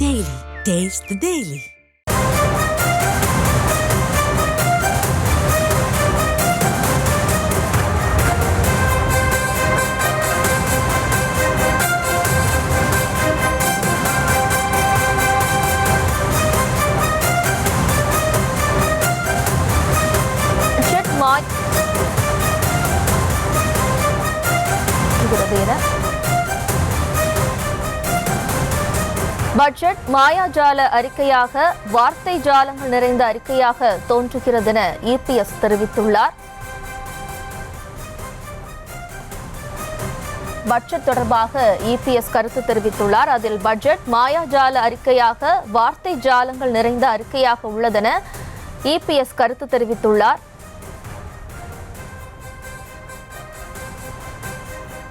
Daily. Taste the Daily. Budget மாயாஜால அறிக்கையாக, வார்த்தை ஜாலங்கள் நிறைந்த அறிக்கையாக தோன்றுகிறது என இபிஎஸ் தெரிவித்துள்ளார். பட்ஜெட் தொடர்பாக இபிஎஸ் கருத்து தெரிவித்துள்ளார். அதில் பட்ஜெட் மாயாஜால அறிக்கையாக, வார்த்தை ஜாலங்கள் நிறைந்த அறிக்கையாக உள்ளதென இபிஎஸ் கருத்து தெரிவித்துள்ளார்.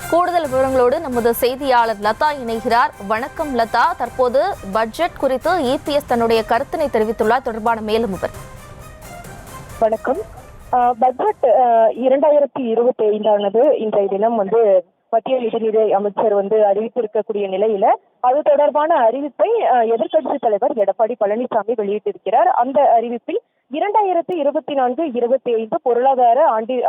கூடுதல் விவரங்களோடு நமது செய்தியாளர் லதா இணைகிறார். வணக்கம் லதா, தற்போது பட்ஜெட் குறித்து இபிஎஸ் தன்னுடைய கருத்தினை தெரிவித்துள்ளார். தொடர்பான மேலும் விவரம். வணக்கம். பட்ஜெட் 2025 இன்றைய தினம் மத்திய நிதிநிலை அமைச்சர் அறிவித்திருக்கக்கூடிய நிலையில அது தொடர்பான அறிவிப்பை எதிர்க்கட்சி தலைவர் எடப்பாடி பழனிசாமி வெளியிட்டிருக்கிறார். அந்த அறிவிப்பில் 2024-25 பொருளாதார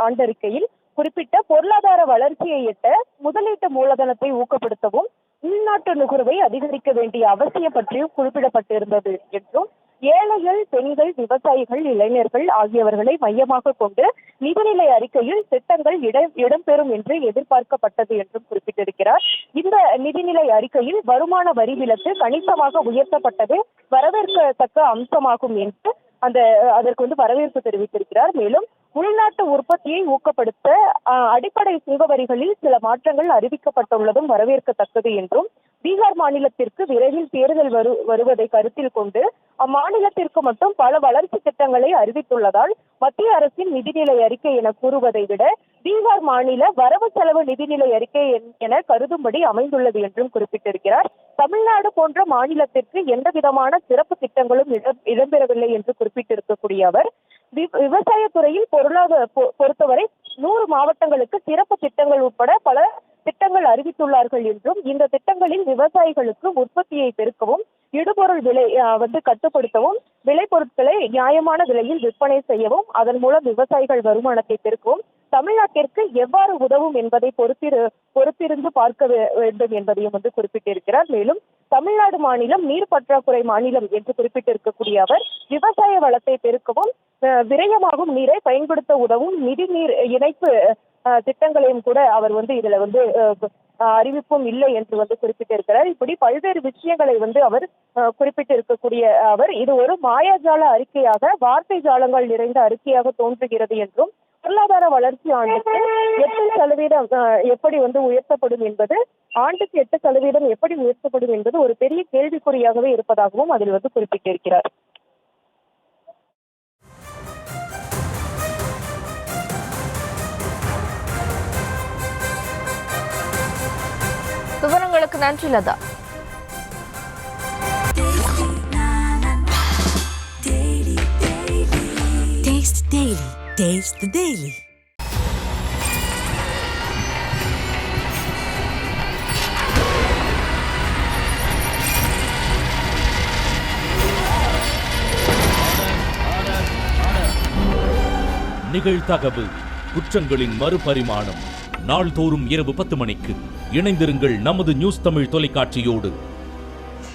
ஆண்டறிக்கையில் குறிப்பிட்ட பொருளாதார வளர்ச்சியை எட்ட முதலீட்டு மூலதனத்தை ஊக்கப்படுத்தவும் உள்நாட்டு நுகர்வை அதிகரிக்க வேண்டிய அவசியம் பற்றியும் குறிப்பிடப்பட்டிருந்தது என்றும், ஏழைகள், பெண்கள், விவசாயிகள், இளைஞர்கள் ஆகியவர்களை மையமாக கொண்டு நிதிநிலை அறிக்கையில் திட்டங்கள் இடம்பெறும் என்று எதிர்பார்க்கப்பட்டது என்றும் குறிப்பிட்டிருக்கிறார். இந்த நிதிநிலை அறிக்கையில் வருமான வரி விலக்கு கணிசமாக உயர்த்தப்பட்டது வரவேற்கத்தக்க அம்சமாகும் என்று அதற்கு வரவேற்பு தெரிவித்திருக்கிறார். மேலும் உள்நாட்டு உற்பத்தியை ஊக்கப்படுத்த அடிப்படை சுங்க வரிகளில் சில மாற்றங்கள் அறிவிக்கப்பட்டுள்ளதும் வரவேற்கத்தக்கது என்றும், பீகார் மாநிலத்திற்கு விரைவில் தேர்தல் வருவதை கருத்தில் கொண்டு அம்மாநிலத்திற்கு மட்டும் பல வளர்ச்சி திட்டங்களை அறிவித்துள்ளதால் மத்திய அரசின் நிதிநிலை அறிக்கை என கூறுவதை விட பீகார் மாநில வரவு செலவு நிதிநிலை அறிக்கை என கருதும்படி அமைந்துள்ளது என்றும் குறிப்பிட்டிருக்கிறார். தமிழ்நாடு போன்ற மாநிலத்திற்கு எந்த விதமான சிறப்பு திட்டங்களும் இடம்பெறவில்லை என்று குறிப்பிட்டிருக்கக்கூடிய அவர், விவசாயத்துறையில் பொறுத்தவரை 100 மாவட்டங்களுக்கு சிறப்பு திட்டங்கள் உட்பட பல திட்டங்கள் அறிவித்துள்ளார்கள் என்றும், இந்த திட்டங்களில் விவசாயிகளுக்கு உற்பத்தியை பெருக்கவும், இடுபொருள் விலை கட்டுப்படுத்தவும், விளைபொருட்களை நியாயமான விலையில் விற்பனை செய்யவும், அதன் மூலம் விவசாயிகள் வருமானத்தை பெருக்கவும் தமிழ்நாட்டிற்கு எவ்வாறு உதவும் என்பதை பொறுத்திருந்து பார்க்க வேண்டும் என்பதையும் குறிப்பிட்டிருக்கிறார். மேலும் தமிழ்நாடு மாநிலம் நீர் பற்றாக்குறை மாநிலம் என்று குறிப்பிட்டிருக்கக்கூடிய அவர், விவசாய வளத்தை பெருக்கவும் விரயமாகும் நீரை பயன்படுத்த உதவும் நிதி நீர் இணைப்பு திட்டங்களையும் கூட அவர் இதுல அறிவிப்பும் இல்லை என்று குறிப்பிட்டிருக்கிறார். இப்படி பல்வேறு விஷயங்களை அவர் குறிப்பிட்டிருக்கக்கூடிய அவர், இது ஒரு மாயாஜால அறிக்கையாக, வார்த்தை ஜாலங்கள் நிறைந்த அறிக்கையாக தோன்றுகிறது என்றும், பொருளாதார வளர்ச்சி ஆண்டுக்கு 8% எப்படி உயர்த்தப்படும் என்பது, ஆண்டுக்கு 8% எப்படி உயர்த்தப்படும் என்பது ஒரு பெரிய கேள்விக்குறியாகவே இருப்பதாகவும் அதில் குறிப்பிட்டிருக்கிறார். விவரங்களுக்கு நன்றி Latha. Taste the Daily. Taste the Daily. நிகழ்தகவு குற்றங்களின் மறுபரிமாணம். நாள்தோறும் இரவு 10 மணிக்கு இணைந்திருங்கள் நமது நியூஸ் தமிழ் தொலைக்காட்சியோடு.